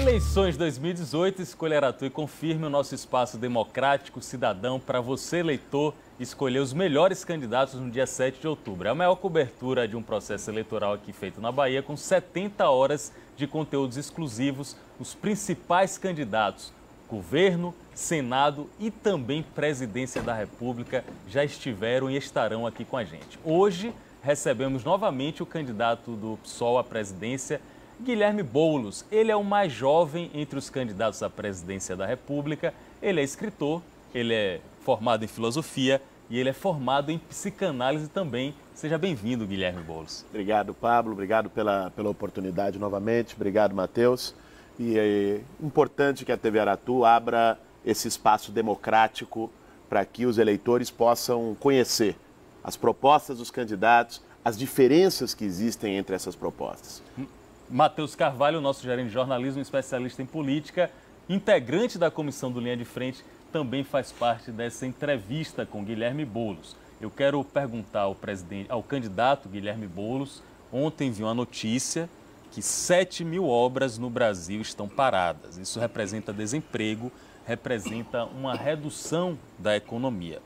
Eleições 2018, escolherá tu e confirme o nosso espaço democrático cidadão para você, eleitor, escolher os melhores candidatos no dia 7 de outubro. É a maior cobertura de um processo eleitoral aqui feito na Bahia, com 70 horas de conteúdos exclusivos, os principais candidatos, governo, Senado e também Presidência da República já estiveram e estarão aqui com a gente. Hoje recebemos novamente o candidato do PSOL à presidência, Guilherme Boulos. Ele é o mais jovem entre os candidatos à presidência da República. Ele é escritor, ele é formado em filosofia e ele é formado em psicanálise também. Seja bem-vindo, Guilherme Boulos. Obrigado, Pablo. Obrigado pela oportunidade novamente. Obrigado, Matheus. E é importante que a TV Aratu abra esse espaço democrático para que os eleitores possam conhecer as propostas dos candidatos, as diferenças que existem entre essas propostas. Matheus Carvalho, nosso gerente de jornalismo, especialista em política, integrante da comissão do Linha de Frente, também faz parte dessa entrevista com Guilherme Boulos. Eu quero perguntar ao candidato Guilherme Boulos. Ontem vi uma notícia que 7.000 obras no Brasil estão paradas. Isso representa desemprego, representa uma redução da economia.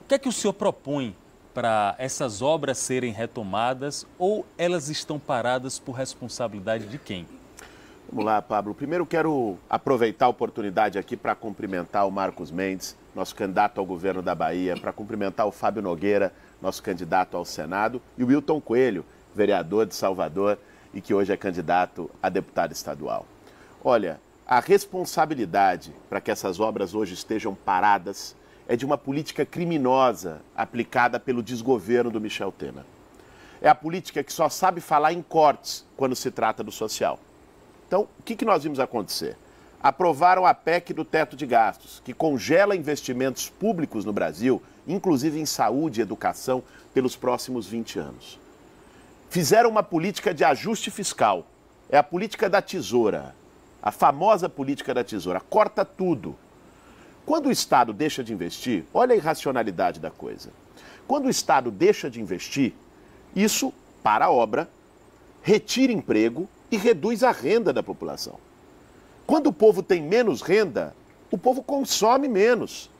O que é que o senhor propõe para essas obras serem retomadas, ou elas estão paradas por responsabilidade de quem? Vamos lá, Pablo. Primeiro quero aproveitar a oportunidade aqui para cumprimentar o Marcos Mendes, nosso candidato ao governo da Bahia, para cumprimentar o Fábio Nogueira, nosso candidato ao Senado, e o Wilton Coelho, vereador de Salvador e que hoje é candidato a deputado estadual. Olha, a responsabilidade para que essas obras hoje estejam paradas é de uma política criminosa aplicada pelo desgoverno do Michel Temer. É a política que só sabe falar em cortes quando se trata do social. Então, o que nós vimos acontecer? Aprovaram a PEC do teto de gastos, que congela investimentos públicos no Brasil, inclusive em saúde e educação, pelos próximos 20 anos. Fizeram uma política de ajuste fiscal. É a política da tesoura, a famosa política da tesoura. Corta tudo. Quando o Estado deixa de investir, olha a irracionalidade da coisa. Quando o Estado deixa de investir, isso para a obra, retira emprego e reduz a renda da população. Quando o povo tem menos renda, o povo consome menos.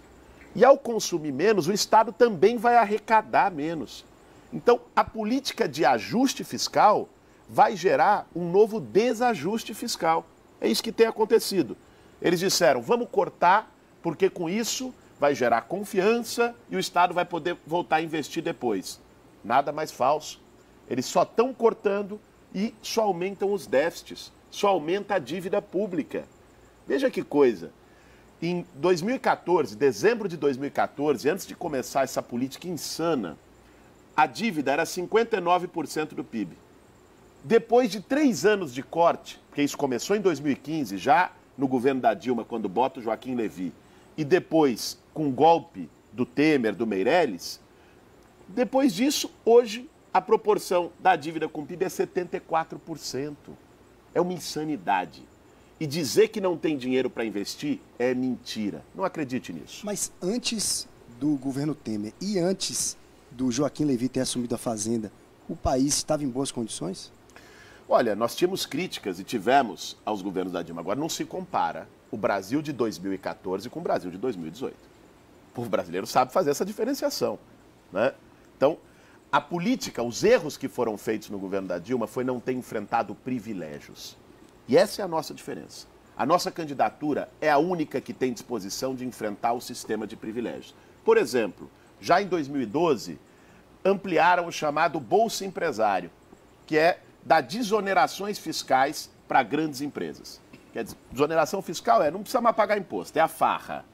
E ao consumir menos, o Estado também vai arrecadar menos. Então, a política de ajuste fiscal vai gerar um novo desajuste fiscal. É isso que tem acontecido. Eles disseram, vamos cortar, porque com isso vai gerar confiança e o Estado vai poder voltar a investir depois. Nada mais falso. Eles só estão cortando e só aumentam os déficits, só aumenta a dívida pública. Veja que coisa. Em 2014, dezembro de 2014, antes de começar essa política insana, a dívida era 59% do PIB. Depois de 3 anos de corte, porque isso começou em 2015, já no governo da Dilma, quando bota o Joaquim Levy, e depois, com o golpe do Temer, do Meirelles, depois disso, hoje, a proporção da dívida com o PIB é 74%. É uma insanidade. E dizer que não tem dinheiro para investir é mentira. Não acredite nisso. Mas antes do governo Temer e antes do Joaquim Levy ter assumido a Fazenda, o país estava em boas condições? Olha, nós tínhamos críticas e tivemos aos governos da Dilma. Agora não se compara o Brasil de 2014 com o Brasil de 2018. O povo brasileiro sabe fazer essa diferenciação, né? Então, a política, os erros que foram feitos no governo da Dilma foi não ter enfrentado privilégios. E essa é a nossa diferença. A nossa candidatura é a única que tem disposição de enfrentar o sistema de privilégios. Por exemplo, já em 2012, ampliaram o chamado Bolsa Empresário, que é dar desonerações fiscais para grandes empresas. Quer dizer, desoneração fiscal não precisa mais pagar imposto, é a farra.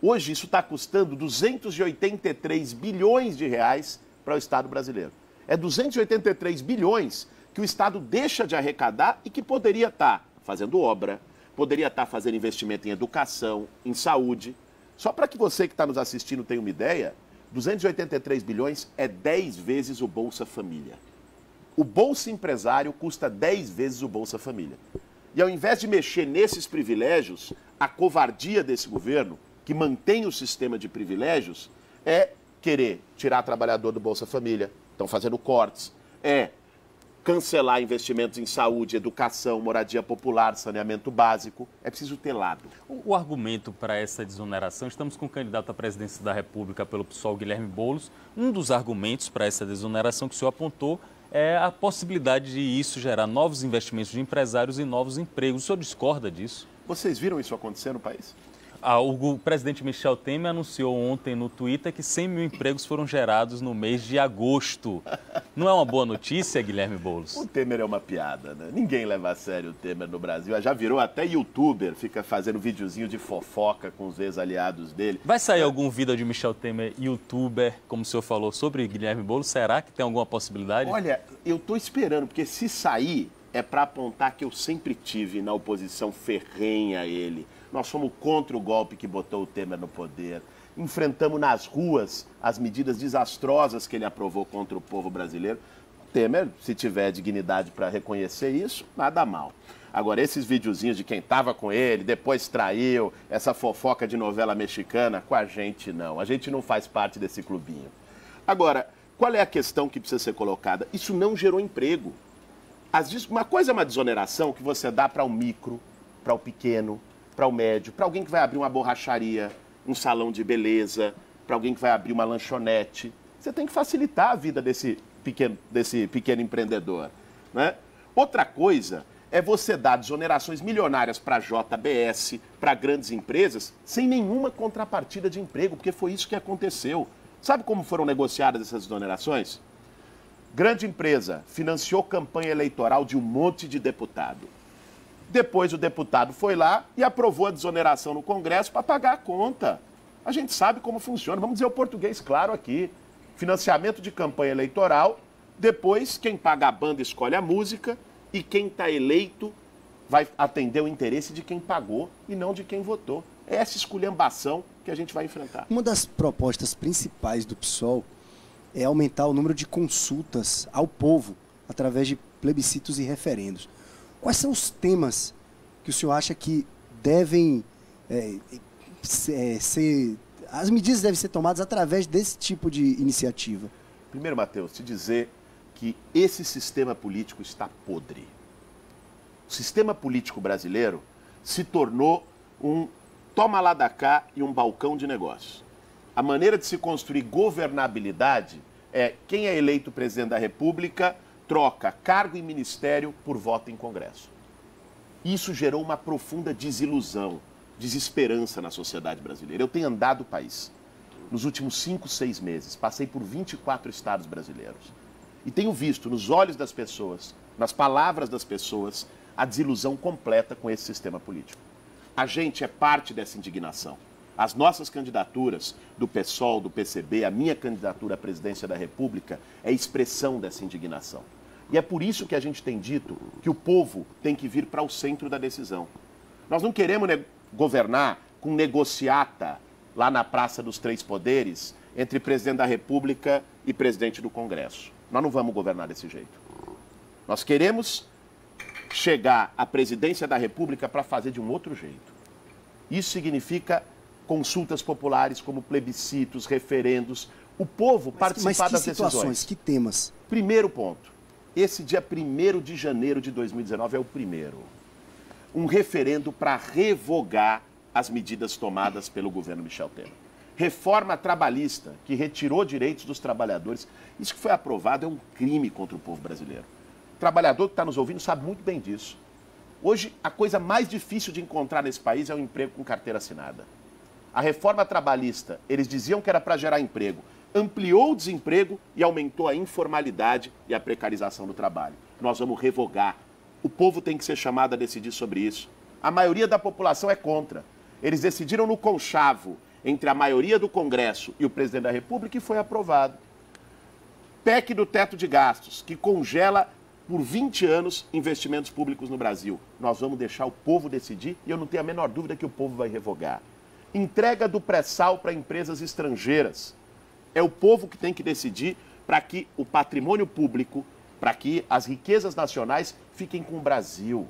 Hoje isso está custando 283 bilhões de reais para o Estado brasileiro. É 283 bilhões que o Estado deixa de arrecadar e que poderia estar fazendo obra, poderia estar fazendo investimento em educação, em saúde. Só para que você que está nos assistindo tenha uma ideia, 283 bilhões é 10 vezes o Bolsa Família. O Bolsa Empresário custa 10 vezes o Bolsa Família. E ao invés de mexer nesses privilégios, a covardia desse governo, que mantém o sistema de privilégios, é querer tirar trabalhador do Bolsa Família, estão fazendo cortes, cancelar investimentos em saúde, educação, moradia popular, saneamento básico. É preciso ter lado. O argumento para essa desoneração, estamos com o candidato à presidência da República pelo PSOL, Guilherme Boulos. Um dos argumentos para essa desoneração que o senhor apontou é a possibilidade de isso gerar novos investimentos de empresários e novos empregos. O senhor discorda disso? Vocês viram isso acontecer no país? O presidente Michel Temer anunciou ontem no Twitter que 100 mil empregos foram gerados no mês de agosto. Não é uma boa notícia, Guilherme Boulos? O Temer é uma piada, né? Ninguém leva a sério o Temer no Brasil. Já virou até youtuber, fica fazendo videozinho de fofoca com os ex-aliados dele. Vai sair algum vídeo de Michel Temer, youtuber, como o senhor falou, sobre Guilherme Boulos? Será que tem alguma possibilidade? Olha, eu estou esperando, porque se sair é para apontar que eu sempre tive na oposição ferrenha a ele. Nós fomos contra o golpe que botou o Temer no poder. Enfrentamos nas ruas as medidas desastrosas que ele aprovou contra o povo brasileiro. Temer, se tiver dignidade para reconhecer isso, nada mal. Agora, esses videozinhos de quem estava com ele, depois traiu, essa fofoca de novela mexicana, com a gente não. A gente não faz parte desse clubinho. Agora, qual é a questão que precisa ser colocada? Isso não gerou emprego. Uma coisa é uma desoneração que você dá para o micro, para o pequeno, para o médio, para alguém que vai abrir uma borracharia, um salão de beleza, para alguém que vai abrir uma lanchonete. Você tem que facilitar a vida desse pequeno empreendedor, né? Outra coisa é você dar desonerações milionárias para a JBS, para grandes empresas, sem nenhuma contrapartida de emprego, porque foi isso que aconteceu. Sabe como foram negociadas essas desonerações? Grande empresa financiou campanha eleitoral de um monte de deputado. Depois o deputado foi lá e aprovou a desoneração no Congresso para pagar a conta. A gente sabe como funciona, vamos dizer o português claro aqui. Financiamento de campanha eleitoral, depois quem paga a banda escolhe a música e quem está eleito vai atender o interesse de quem pagou e não de quem votou. É essa esculhambação que a gente vai enfrentar. Uma das propostas principais do PSOL é aumentar o número de consultas ao povo através de plebiscitos e referendos. Quais são os temas que o senhor acha que devem ser... As medidas devem ser tomadas através desse tipo de iniciativa? Primeiro, Matheus, te dizer que esse sistema político está podre. O sistema político brasileiro se tornou um toma lá da cá e um balcão de negócios. A maneira de se construir governabilidade é quem é eleito presidente da República troca cargo e ministério por voto em Congresso. Isso gerou uma profunda desilusão, desesperança na sociedade brasileira. Eu tenho andado o país nos últimos 5, 6 meses, passei por 24 estados brasileiros e tenho visto nos olhos das pessoas, nas palavras das pessoas, a desilusão completa com esse sistema político. A gente é parte dessa indignação. As nossas candidaturas do PSOL, do PCB, a minha candidatura à presidência da República é expressão dessa indignação. E é por isso que a gente tem dito que o povo tem que vir para o centro da decisão. Nós não queremos governar com negociata lá na Praça dos Três Poderes entre presidente da República e presidente do Congresso. Nós não vamos governar desse jeito. Nós queremos chegar à presidência da República para fazer de um outro jeito. Isso significa consultas populares como plebiscitos, referendos, o povo participar das decisões. Mas que situações, que temas? Primeiro ponto, esse dia 1º de janeiro de 2019 é o primeiro. Um referendo para revogar as medidas tomadas pelo governo Michel Temer. Reforma trabalhista, que retirou direitos dos trabalhadores. Isso que foi aprovado é um crime contra o povo brasileiro. O trabalhador que está nos ouvindo sabe muito bem disso. Hoje, a coisa mais difícil de encontrar nesse país é um emprego com carteira assinada. A reforma trabalhista, eles diziam que era para gerar emprego, ampliou o desemprego e aumentou a informalidade e a precarização do trabalho. Nós vamos revogar. O povo tem que ser chamado a decidir sobre isso. A maioria da população é contra. Eles decidiram no conchavo entre a maioria do Congresso e o presidente da República e foi aprovado. PEC do teto de gastos, que congela por 20 anos investimentos públicos no Brasil. Nós vamos deixar o povo decidir e eu não tenho a menor dúvida que o povo vai revogar. Entrega do pré-sal para empresas estrangeiras. É o povo que tem que decidir para que o patrimônio público, para que as riquezas nacionais fiquem com o Brasil,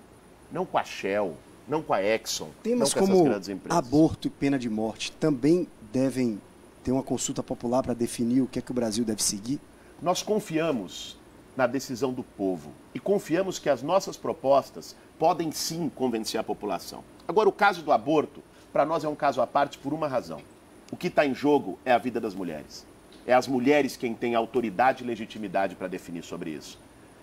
não com a Shell, não com a Exxon, temas não com essas grandes empresas. Aborto e pena de morte também devem ter uma consulta popular para definir o que é que o Brasil deve seguir? Nós confiamos na decisão do povo e confiamos que as nossas propostas podem sim convencer a população. Agora, o caso do aborto, para nós é um caso à parte por uma razão. O que está em jogo é a vida das mulheres. É as mulheres quem tem autoridade e legitimidade para definir sobre isso.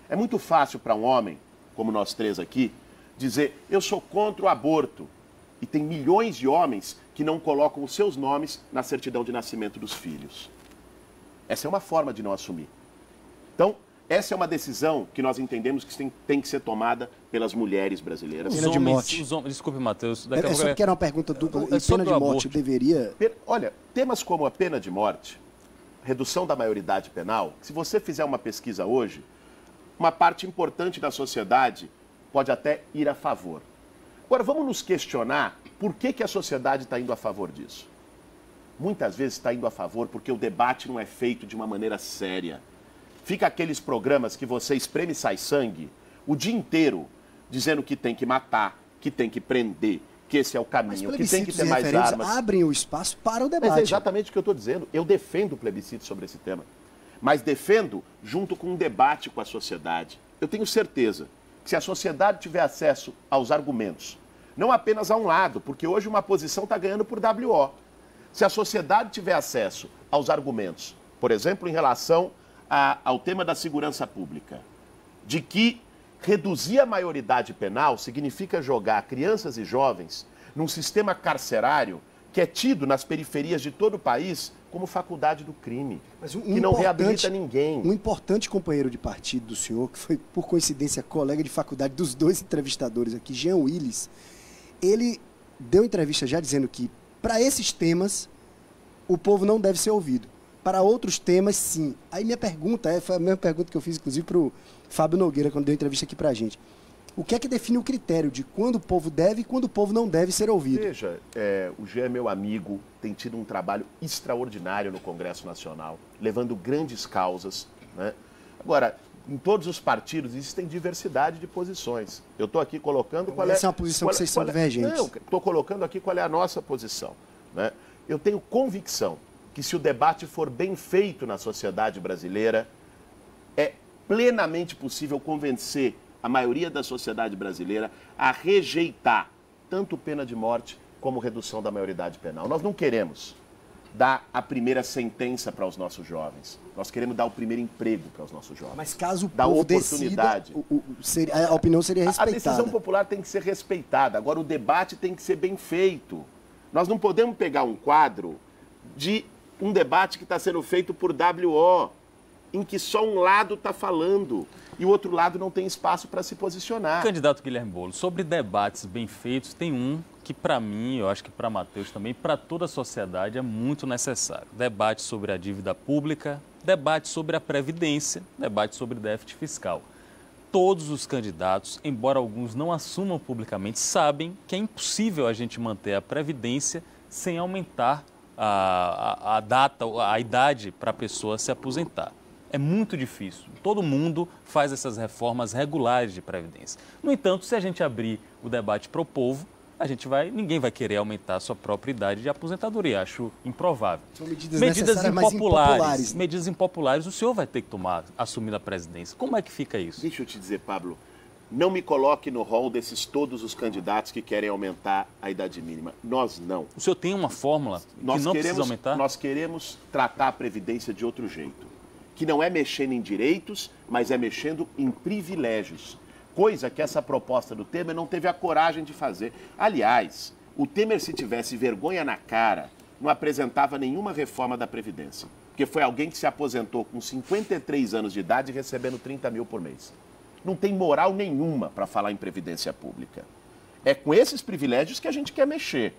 É muito fácil para um homem, como nós três aqui, dizer eu sou contra o aborto. E tem milhões de homens que não colocam os seus nomes na certidão de nascimento dos filhos. Essa é uma forma de não assumir. Então, essa é uma decisão que nós entendemos que tem que ser tomada pelas mulheres brasileiras. Pena de morte. Desculpe, Matheus. É só que era uma pergunta dupla. E pena de morte deveria... Olha, temas como a pena de morte, redução da maioridade penal, se você fizer uma pesquisa hoje, uma parte importante da sociedade pode até ir a favor. Agora, vamos nos questionar por que a sociedade está indo a favor disso. Muitas vezes está indo a favor porque o debate não é feito de uma maneira séria. Fica aqueles programas que você espreme e sai sangue o dia inteiro, dizendo que tem que matar, que tem que prender, que esse é o caminho, que tem que ter mais armas. Abrem o espaço para o debate. Mas é exatamente o que eu estou dizendo. Eu defendo o plebiscito sobre esse tema. Mas defendo junto com um debate com a sociedade. Eu tenho certeza que se a sociedade tiver acesso aos argumentos, não apenas a um lado, porque hoje uma posição está ganhando por WO. Se a sociedade tiver acesso aos argumentos, por exemplo, em relação ao tema da segurança pública, de que reduzir a maioridade penal significa jogar crianças e jovens num sistema carcerário que é tido nas periferias de todo o país como faculdade do crime, que não reabilita ninguém. Um importante companheiro de partido do senhor, que foi, por coincidência, colega de faculdade dos dois entrevistadores aqui, Jean Willis, ele deu entrevista já dizendo que, para esses temas, o povo não deve ser ouvido. Para outros temas, sim. Aí minha pergunta foi a mesma pergunta que eu fiz, inclusive, para o Fábio Nogueira, quando deu entrevista aqui para a gente. O que é que define o critério de quando o povo deve e quando o povo não deve ser ouvido? Veja, o Jean é meu amigo, tem tido um trabalho extraordinário no Congresso Nacional, levando grandes causas, né? Agora, em todos os partidos existem diversidade de posições. Eu estou aqui colocando qual é... Essa é uma posição que vocês são divergentes. Não, estou colocando aqui qual é a nossa posição, né? Eu tenho convicção que se o debate for bem feito na sociedade brasileira, é plenamente possível convencer a maioria da sociedade brasileira a rejeitar tanto pena de morte como redução da maioridade penal. Nós não queremos dar a primeira sentença para os nossos jovens. Nós queremos dar o primeiro emprego para os nossos jovens. Mas caso o povo decida, a opinião seria respeitada. A decisão popular tem que ser respeitada. Agora, o debate tem que ser bem feito. Nós não podemos pegar um quadro de um debate que está sendo feito por WO, em que só um lado está falando e o outro lado não tem espaço para se posicionar. Candidato Guilherme Boulos, sobre debates bem feitos, tem um que para mim, eu acho que para Matheus também, para toda a sociedade é muito necessário. Debate sobre a dívida pública, debate sobre a Previdência, debate sobre déficit fiscal. Todos os candidatos, embora alguns não assumam publicamente, sabem que é impossível a gente manter a Previdência sem aumentar a idade para a pessoa se aposentar. É muito difícil. Todo mundo faz essas reformas regulares de Previdência. No entanto, se a gente abrir o debate para o povo, ninguém vai querer aumentar a sua própria idade de aposentadoria. Acho improvável. São medidas impopulares. Medidas impopulares o senhor vai ter que tomar, assumindo a presidência. Como é que fica isso? Deixa eu te dizer, Pablo, não me coloque no rol desses todos os candidatos que querem aumentar a idade mínima. Nós não. O senhor tem uma fórmula que não precisa aumentar? Nós queremos tratar a Previdência de outro jeito. Que não é mexendo em direitos, mas é mexendo em privilégios. Coisa que essa proposta do Temer não teve a coragem de fazer. Aliás, o Temer, se tivesse vergonha na cara, não apresentava nenhuma reforma da Previdência. Porque foi alguém que se aposentou com 53 anos de idade recebendo 30 mil por mês. Não tem moral nenhuma para falar em Previdência Pública. É com esses privilégios que a gente quer mexer.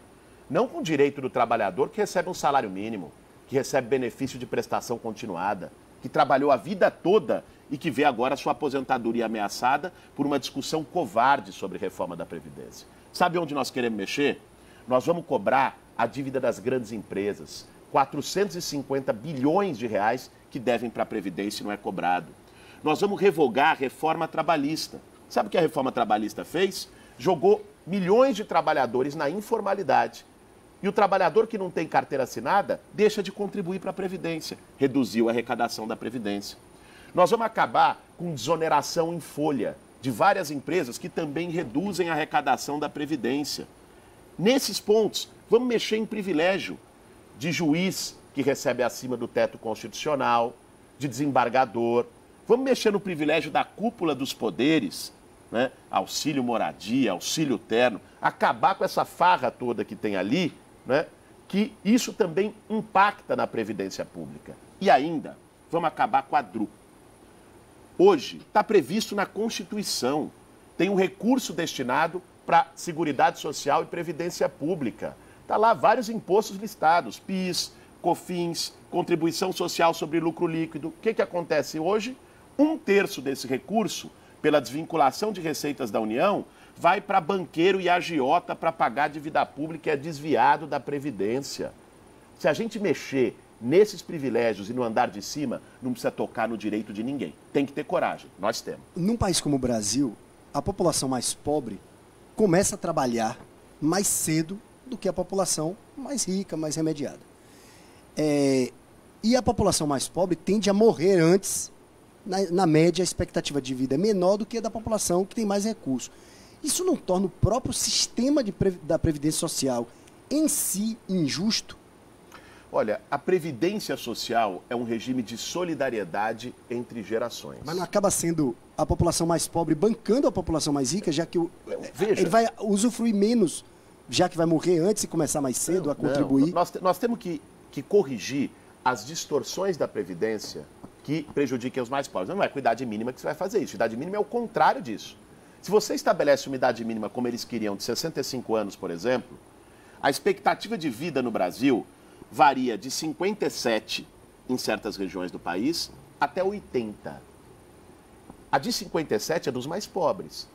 Não com o direito do trabalhador que recebe um salário mínimo, que recebe benefício de prestação continuada, que trabalhou a vida toda e que vê agora a sua aposentadoria ameaçada por uma discussão covarde sobre reforma da Previdência. Sabe onde nós queremos mexer? Nós vamos cobrar a dívida das grandes empresas, 450 bilhões de reais que devem para a Previdência e não é cobrado. Nós vamos revogar a reforma trabalhista. Sabe o que a reforma trabalhista fez? Jogou milhões de trabalhadores na informalidade. E o trabalhador que não tem carteira assinada deixa de contribuir para a Previdência. Reduziu a arrecadação da Previdência. Nós vamos acabar com desoneração em folha de várias empresas que também reduzem a arrecadação da Previdência. Nesses pontos, vamos mexer em privilégio de juiz que recebe acima do teto constitucional, de desembargador. Vamos mexer no privilégio da cúpula dos poderes, né? Auxílio moradia, auxílio terno, acabar com essa farra toda que tem ali, né? Que isso também impacta na Previdência Pública. E ainda, vamos acabar com a DRU. Hoje, está previsto na Constituição, tem um recurso destinado para Seguridade Social e Previdência Pública. Está lá vários impostos listados, PIS, COFINS, Contribuição Social sobre Lucro Líquido. O que acontece hoje? 1/3 desse recurso, pela desvinculação de receitas da União, vai para banqueiro e agiota para pagar a dívida pública e é desviado da Previdência. Se a gente mexer nesses privilégios e no andar de cima, não precisa tocar no direito de ninguém. Tem que ter coragem, nós temos. Num país como o Brasil, a população mais pobre começa a trabalhar mais cedo do que a população mais rica, mais remediada. E a população mais pobre tende a morrer antes, na média, a expectativa de vida é menor do que a da população que tem mais recursos. Isso não torna o próprio sistema da Previdência Social em si injusto? Olha, a Previdência Social é um regime de solidariedade entre gerações. Mas não acaba sendo a população mais pobre bancando a população mais rica, já que ele vai usufruir menos, já que vai morrer antes e começar mais cedo a contribuir? Nós temos que corrigir as distorções da Previdência que prejudiquem os mais pobres. Não é com idade mínima que você vai fazer isso. Idade mínima é o contrário disso. Se você estabelece uma idade mínima como eles queriam, de 65 anos, por exemplo, a expectativa de vida no Brasil varia de 57 em certas regiões do país até 80. A de 57 é dos mais pobres.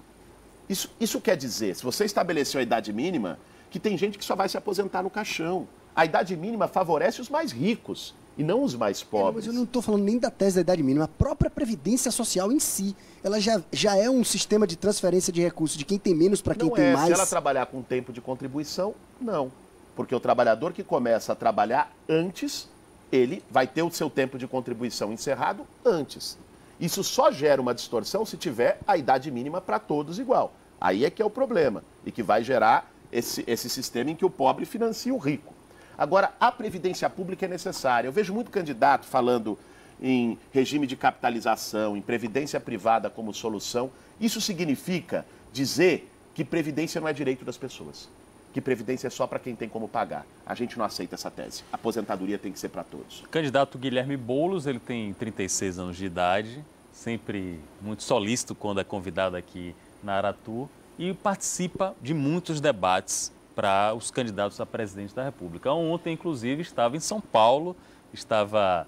Isso quer dizer, se você estabeleceu a idade mínima, que tem gente que só vai se aposentar no caixão. A idade mínima favorece os mais ricos e não os mais pobres. Mas eu não estou falando nem da tese da idade mínima. A própria Previdência Social em si, ela já é um sistema de transferência de recursos de quem tem menos para quem tem mais. Se ela trabalhar com tempo de contribuição, não. Porque o trabalhador que começa a trabalhar antes, ele vai ter o seu tempo de contribuição encerrado antes. Isso só gera uma distorção se tiver a idade mínima para todos igual. Aí é que é o problema e que vai gerar esse sistema em que o pobre financia o rico. Agora, a Previdência Pública é necessária. Eu vejo muito candidato falando em regime de capitalização, em previdência privada como solução. Isso significa dizer que previdência não é direito das pessoas. Que previdência é só para quem tem como pagar. A gente não aceita essa tese. A aposentadoria tem que ser para todos. O candidato Guilherme Boulos, ele tem 36 anos de idade, sempre muito solícito quando é convidado aqui na Aratu e participa de muitos debates para os candidatos a presidente da República. Ontem, inclusive, estava em São Paulo, estava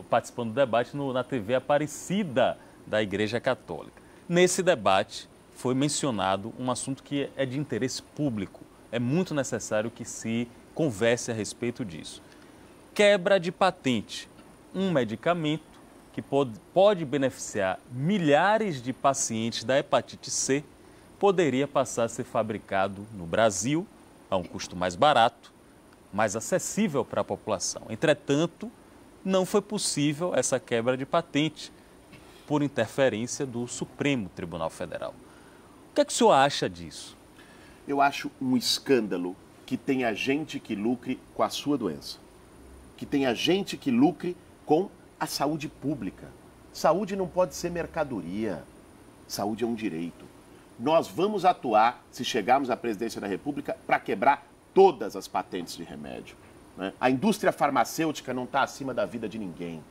participando do debate na TV Aparecida da Igreja Católica. Nesse debate, foi mencionado um assunto que é de interesse público. É muito necessário que se converse a respeito disso. Quebra de patente. Um medicamento que pode beneficiar milhares de pacientes da hepatite C poderia passar a ser fabricado no Brasil a um custo mais barato, mais acessível para a população. Entretanto, não foi possível essa quebra de patente por interferência do Supremo Tribunal Federal. O que é que o senhor acha disso? Eu acho um escândalo que tenha gente que lucre com a sua doença. Que tenha gente que lucre com a saúde pública. Saúde não pode ser mercadoria. Saúde é um direito. Nós vamos atuar, se chegarmos à presidência da República, para quebrar todas as patentes de remédio. Né? A indústria farmacêutica não está acima da vida de ninguém.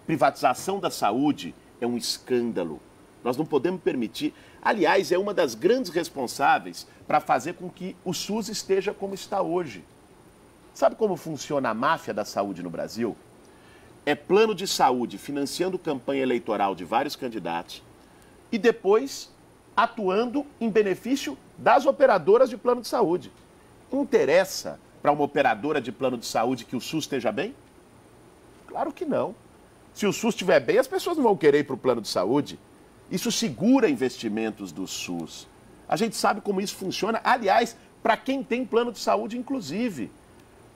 Privatização da saúde é um escândalo. Nós não podemos permitir. Aliás, é uma das grandes responsáveis para fazer com que o SUS esteja como está hoje. Sabe como funciona a máfia da saúde no Brasil? É plano de saúde financiando campanha eleitoral de vários candidatos e depois atuando em benefício das operadoras de plano de saúde. Interessa para uma operadora de plano de saúde que o SUS esteja bem? Claro que não. Se o SUS estiver bem, as pessoas não vão querer ir para o plano de saúde. Isso segura investimentos do SUS. A gente sabe como isso funciona, aliás, para quem tem plano de saúde, inclusive.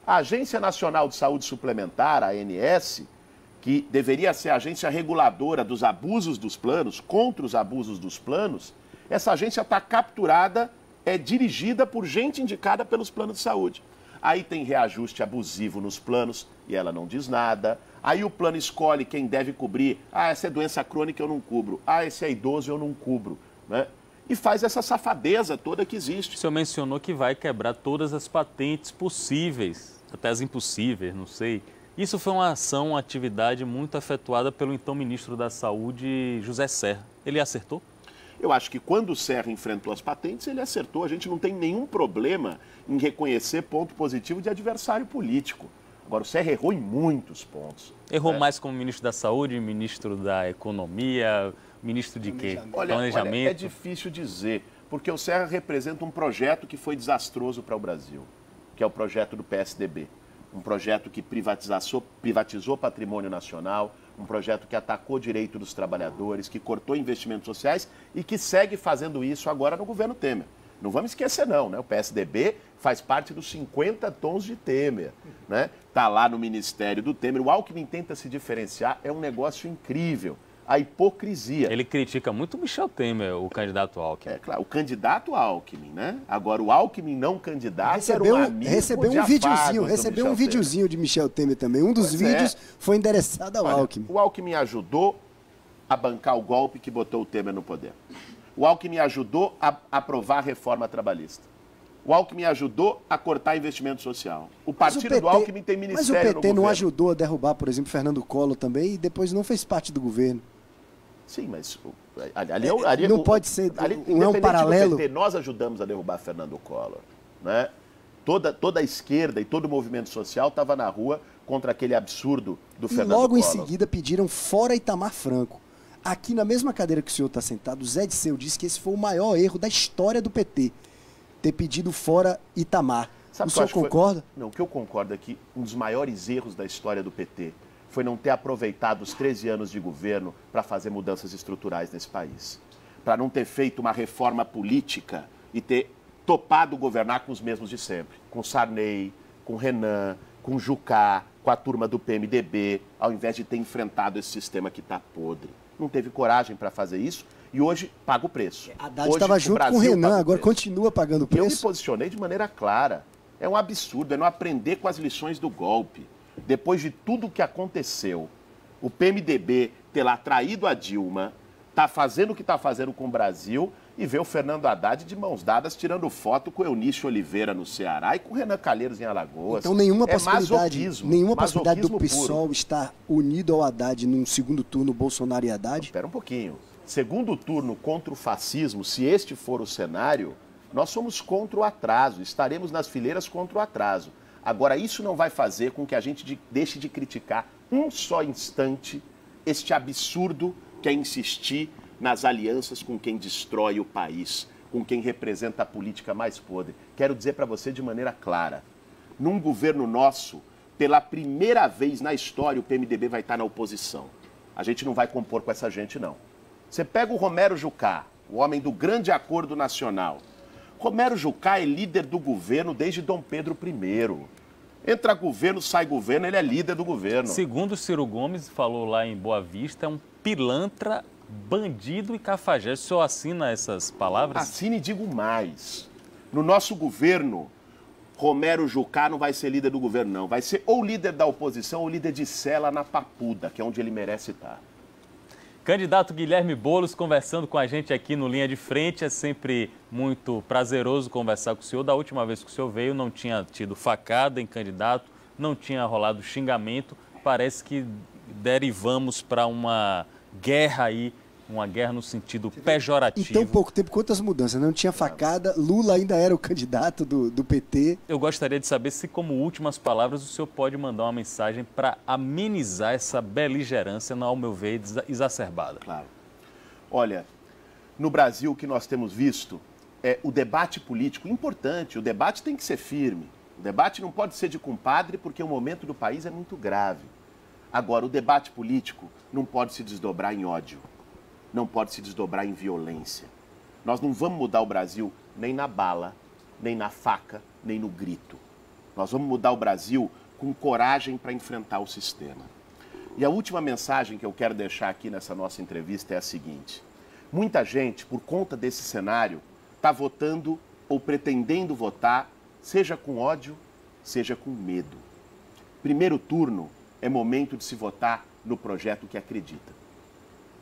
A Agência Nacional de Saúde Suplementar, a ANS, que deveria ser a agência reguladora dos abusos dos planos, contra os abusos dos planos, essa agência está capturada, é dirigida por gente indicada pelos planos de saúde. Aí tem reajuste abusivo nos planos e ela não diz nada. Aí o plano escolhe quem deve cobrir. Ah, essa é doença crônica, eu não cubro. Ah, esse é idoso, eu não cubro. Né? E faz essa safadeza toda que existe. O senhor mencionou que vai quebrar todas as patentes possíveis, até as impossíveis, não sei. Isso foi uma ação, uma atividade muito efetuada pelo então ministro da Saúde, José Serra. Ele acertou? Eu acho que quando o Serra enfrentou as patentes, ele acertou. A gente não tem nenhum problema em reconhecer ponto positivo de adversário político. Agora, o Serra errou em muitos pontos. Errou mais como ministro da Saúde, ministro da Economia, ministro de quê? Olha, é difícil dizer, porque o Serra representa um projeto que foi desastroso para o Brasil, que é o projeto do PSDB. Um projeto que privatizou patrimônio nacional, um projeto que atacou o direito dos trabalhadores, que cortou investimentos sociais e que segue fazendo isso agora no governo Temer. Não vamos esquecer não, né? O PSDB faz parte dos 50 tons de Temer, né? Tá lá no ministério do Temer. O Alckmin tenta se diferenciar, é um negócio incrível. A hipocrisia. Ele critica muito o Michel Temer, o candidato Alckmin. É claro, o candidato Alckmin, né? Agora, o Alckmin não candidato recebeu era um amigo recebeu um videozinho de Michel Temer também. Um dos vídeos foi endereçado ao Alckmin. O Alckmin ajudou a bancar o golpe que botou o Temer no poder. O Alckmin ajudou a aprovar a reforma trabalhista. O Alckmin ajudou a cortar investimento social. O partido do Alckmin tem ministério no governo. Mas o PT não ajudou a derrubar, por exemplo, Fernando Collor também e depois não fez parte do governo. Sim, mas não pode ser, não é um paralelo. PT, nós ajudamos a derrubar Fernando Collor. Né? Toda a esquerda e todo o movimento social estava na rua contra aquele absurdo do Fernando Collor. E logo em seguida pediram fora Itamar Franco. Aqui na mesma cadeira que o senhor está sentado, o Zé Disseu disse que esse foi o maior erro da história do PT. Ter pedido fora Itamar. Sabe, o senhor concorda? Não, o que eu concordo é que um dos maiores erros da história do PT foi não ter aproveitado os 13 anos de governo para fazer mudanças estruturais nesse país. Para não ter feito uma reforma política e ter topado governar com os mesmos de sempre. Com Sarney, com Renan, com Jucá, com a turma do PMDB, ao invés de ter enfrentado esse sistema que está podre. Não teve coragem para fazer isso e hoje paga o preço. Haddad estava junto com o Renan, agora continua pagando o preço. Eu me posicionei de maneira clara. É um absurdo, é não aprender com as lições do golpe. Depois de tudo o que aconteceu, o PMDB ter lá traído a Dilma, tá fazendo o que está fazendo com o Brasil e ver o Fernando Haddad de mãos dadas tirando foto com o Eunício Oliveira no Ceará e com o Renan Calheiros em Alagoas. Então nenhuma possibilidade do PSOL estar unido ao Haddad num segundo turno Bolsonaro e Haddad? Espera um pouquinho. Segundo turno contra o fascismo, se este for o cenário, nós somos contra o atraso, estaremos nas fileiras contra o atraso. Agora, isso não vai fazer com que a gente deixe de criticar um só instante este absurdo que é insistir nas alianças com quem destrói o país, com quem representa a política mais podre. Quero dizer para você de maneira clara, num governo nosso, pela primeira vez na história, o PMDB vai estar na oposição. A gente não vai compor com essa gente, não. Você pega o Romero Jucá, o homem do grande acordo nacional. Romero Jucá é líder do governo desde Dom Pedro I. Entra governo, sai governo, ele é líder do governo. Segundo Ciro Gomes, falou lá em Boa Vista, é um pilantra, bandido e cafajeste. O senhor assina essas palavras? Assine e digo mais. No nosso governo, Romero Jucá não vai ser líder do governo, não. Vai ser ou líder da oposição ou líder de cela na Papuda, que é onde ele merece estar. Candidato Guilherme Boulos conversando com a gente aqui no Linha de Frente. É sempre muito prazeroso conversar com o senhor. Da última vez que o senhor veio, não tinha tido facada em candidato, não tinha rolado xingamento. Parece que derivamos para uma guerra aí, uma guerra no sentido pejorativo. Em tão pouco tempo, quantas mudanças? Não tinha facada, Lula ainda era o candidato do PT. Eu gostaria de saber se, como últimas palavras, o senhor pode mandar uma mensagem para amenizar essa beligerância, ao meu ver, exacerbada. Claro. Olha, no Brasil o que nós temos visto é o debate político importante, o debate tem que ser firme. O debate não pode ser de compadre porque o momento do país é muito grave. Agora, o debate político não pode se desdobrar em ódio. Não pode se desdobrar em violência. Nós não vamos mudar o Brasil nem na bala, nem na faca, nem no grito. Nós vamos mudar o Brasil com coragem para enfrentar o sistema. E a última mensagem que eu quero deixar aqui nessa nossa entrevista é a seguinte. Muita gente, por conta desse cenário, está votando ou pretendendo votar, seja com ódio, seja com medo. Primeiro turno é momento de se votar no projeto que acredita.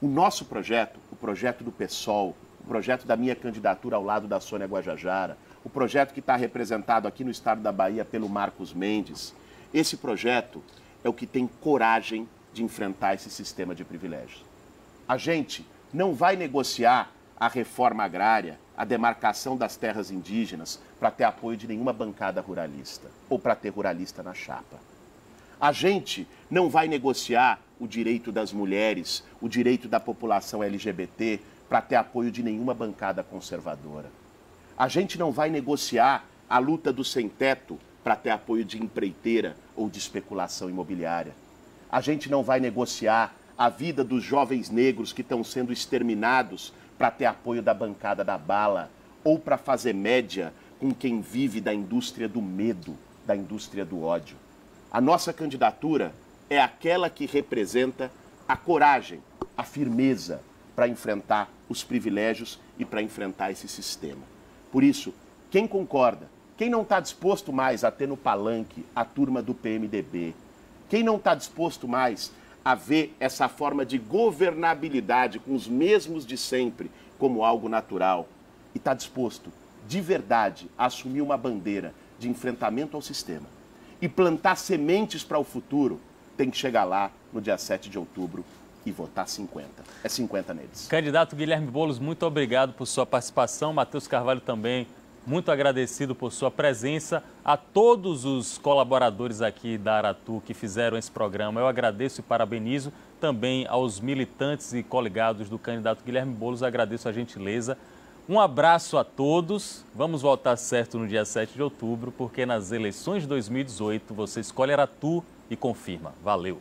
O nosso projeto, o projeto do PSOL, o projeto da minha candidatura ao lado da Sônia Guajajara, o projeto que está representado aqui no estado da Bahia pelo Marcos Mendes, esse projeto é o que tem coragem de enfrentar esse sistema de privilégios. A gente não vai negociar a reforma agrária, a demarcação das terras indígenas para ter apoio de nenhuma bancada ruralista ou para ter ruralista na chapa. A gente não vai negociar o direito das mulheres, o direito da população LGBT para ter apoio de nenhuma bancada conservadora. A gente não vai negociar a luta do sem-teto para ter apoio de empreiteira ou de especulação imobiliária. A gente não vai negociar a vida dos jovens negros que estão sendo exterminados para ter apoio da bancada da bala ou para fazer média com quem vive da indústria do medo, da indústria do ódio. A nossa candidatura é aquela que representa a coragem, a firmeza para enfrentar os privilégios e para enfrentar esse sistema. Por isso, quem concorda, quem não está disposto mais a ter no palanque a turma do PMDB, quem não está disposto mais a ver essa forma de governabilidade com os mesmos de sempre como algo natural e está disposto de verdade a assumir uma bandeira de enfrentamento ao sistema e plantar sementes para o futuro, tem que chegar lá no dia 7 de outubro e votar 50. É 50 neles. Candidato Guilherme Boulos, muito obrigado por sua participação. Matheus Carvalho também, muito agradecido por sua presença. A todos os colaboradores aqui da Aratu que fizeram esse programa, eu agradeço e parabenizo. Também aos militantes e coligados do candidato Guilherme Boulos, agradeço a gentileza. Um abraço a todos. Vamos votar certo no dia 7 de outubro, porque nas eleições de 2018 você escolhe Aratu e confirma. Valeu!